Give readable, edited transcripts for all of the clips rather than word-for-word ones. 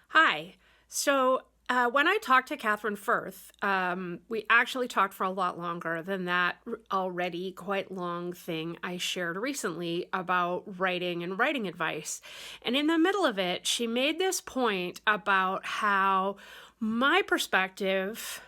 Hi. When I talked to Katherine Firth, we actually talked for a lot longer than that already quite long thing I shared recently about writing and writing advice. And in the middle of it, she made this point about how my perspective,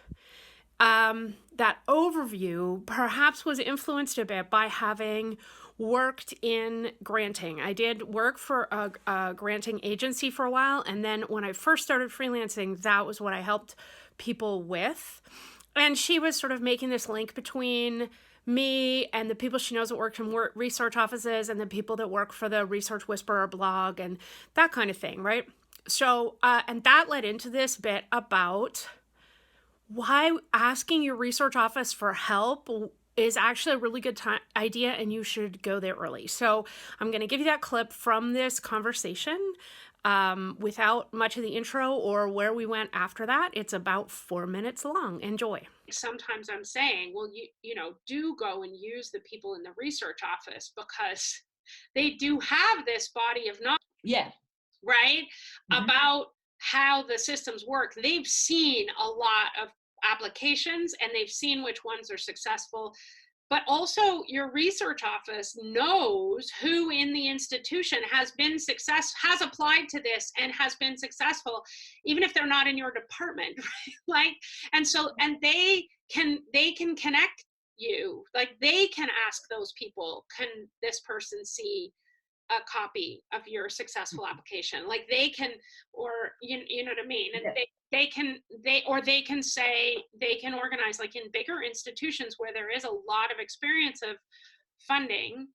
that overview perhaps was influenced a bit by having worked in granting. I did work for a granting agency for a while, and then when I first started freelancing, that was what I helped people with. And she was sort of making this link between me and the people she knows that work in research offices and the people that work for the Research Whisperer blog and that kind of thing, right? And that led into this bit about why asking your research office for help is actually a really good idea, and you should go there early. So I'm going to give you that clip from this conversation without much of the intro or where we went after that. It's about 4 minutes long. Enjoy. Sometimes I'm saying, well, do go and use the people in the research office because they do have this body of knowledge. Yeah. Right? Mm-hmm. About how the systems work. They've seen a lot of applications and they've seen which ones are successful. But also your research office knows who in the institution has applied to this and has been successful, even if they're not in your department, right? And they can connect you. Like they can ask those people, can this person see a copy of your successful application? Like they can, or you know what I mean? And yeah. they can say, they can organize, like in bigger institutions where there is a lot of experience of funding,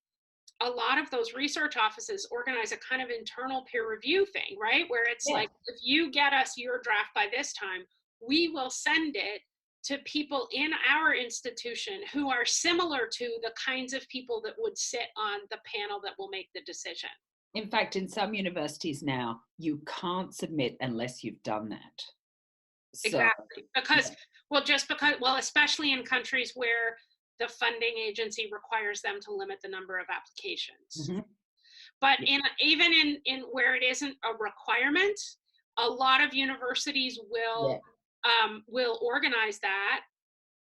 a lot of those research offices organize a kind of internal peer review thing, right? Where it's like, if you get us your draft by this time, we will send it to people in our institution who are similar to the kinds of people that would sit on the panel that will make the decision. In fact, in some universities now, you can't submit unless you've done that. Exactly. Especially in countries where the funding agency requires them to limit the number of applications. Mm-hmm. But even in where it isn't a requirement, a lot of universities will organize that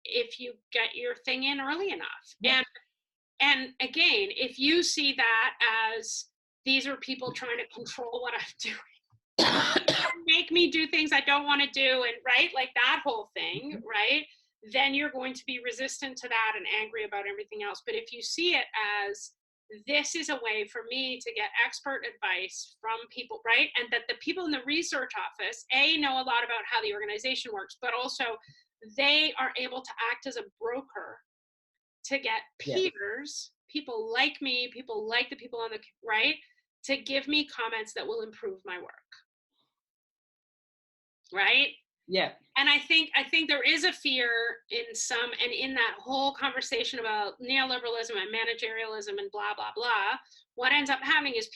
if you get your thing in early enough. Yeah. And again, if you see that as these are people trying to control what I'm doing, make me do things I don't want to do, and right, like that whole thing, right? Then you're going to be resistant to that and angry about everything else. But if you see it as, this is a way for me to get expert advice from people, right? And that the people in the research office, know a lot about how the organization works, but also they are able to act as a broker to get peers, people like me, people like the people on the right, to give me comments that will improve my work. Right? Yeah. And I think there is a fear and in that whole conversation about neoliberalism and managerialism and blah, blah, blah, what ends up happening is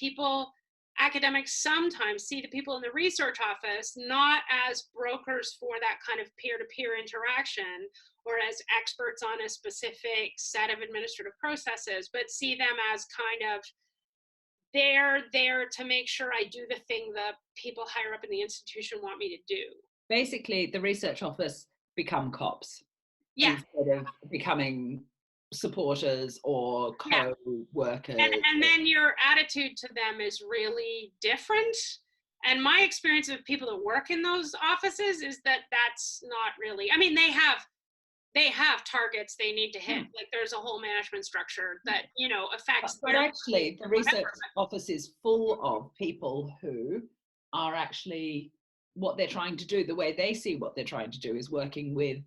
academics sometimes see the people in the research office not as brokers for that kind of peer-to-peer interaction or as experts on a specific set of administrative processes, but see them as kind of, they're there to make sure I do the thing the people higher up in the institution want me to do. Basically, the research office become cops. Yeah. Instead of becoming supporters or co-workers. And then your attitude to them is really different. And my experience of people that work in those offices is that that's not really, I mean, they have targets they need to hit. Like there's a whole management structure that, affects. But actually, the research office is full of people who are actually, what they're trying to do, the way they see what they're trying to do is working with,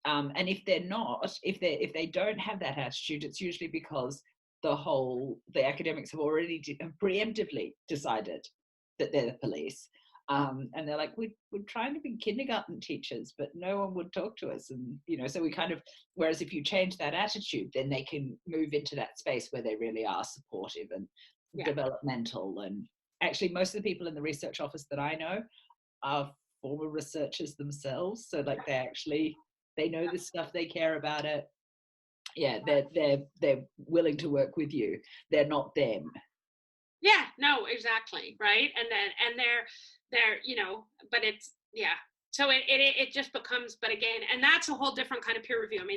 and if they're not, if they don't have that attitude, it's usually because the academics have already preemptively decided that they're the police. And they're like, we're trying to be kindergarten teachers, but no one would talk to us. And, so we kind of, whereas if you change that attitude, then they can move into that space where they really are supportive and developmental. And actually, most of the people in the research office that I know are former researchers themselves. So like they know this stuff, they care about it. Yeah, they're willing to work with you. They're not them. Yeah, no, exactly, right? And then they're, but it's, yeah. So it just becomes, but again, and that's a whole different kind of peer review. I mean,